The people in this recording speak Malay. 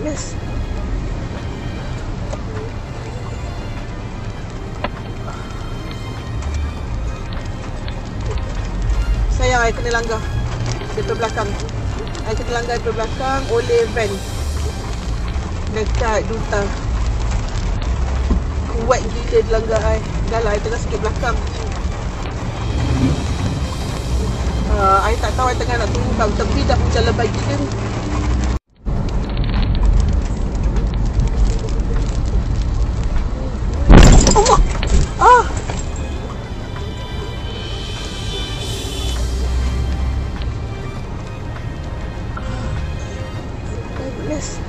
goodness. Sayang, I kena langgar daripada belakang. I kena langgar daripada belakang oleh van dekat duta. Kuat gila langgar I. Dah lah, I tengah sikit belakang. I tak tahu I tengah nak tunggu kat tepi dah hujan lebat gila ni. Allah! Ah! My goodness.